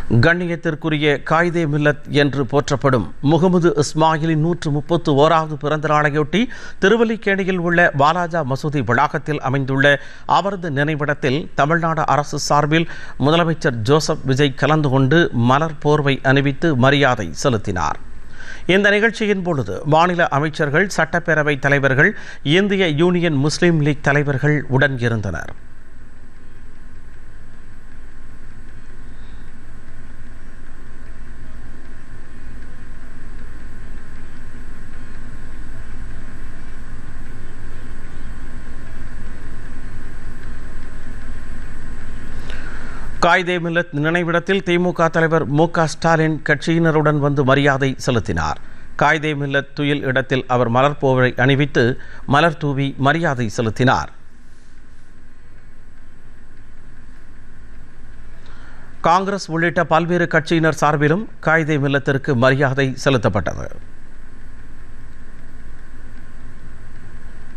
கண்ணியத்திற்குரிய காயிதே மில்லத் என்று போற்றப்படும் முகமது இஸ்மாயிலின் 131வது பிறந்த நாளையொட்டி திருவல்லிக்கேணியில் உள்ள வாலாஜா மசூதி வளாகத்தில் அமைந்துள்ள அவரது நினைவிடத்தில் தமிழ்நாடு அரசு சார்பில் முதலமைச்சர் ஜோசப் விஜய் கலந்து கொண்டு மலர் போர்வை அணிவித்து மரியாதை செலுத்தினார். இந்த நிகழ்ச்சியின் பொழுது மாநில அமைச்சர்கள், சட்டப்பேரவை தலைவர்கள், இந்திய யூனியன் முஸ்லீம் லீக் தலைவர்கள் உடன் இருந்தனர். காயிதே மில்லத் நினைவிடத்தில் திமுக தலைவர் மு.க. ஸ்டாலின் கட்சியினருடன் வந்து மரியாதை செலுத்தினார். காயிதே மில்லத் துயில் இடத்தில் அவர் மலர் போர்வை அணிவித்து மலர் தூவி மரியாதை செலுத்தினார். காங்கிரஸ் உள்ளிட்ட பல்வேறு கட்சியினர் சார்பிலும் காயிதே மில்லத்திற்கு மரியாதை செலுத்தப்பட்டது.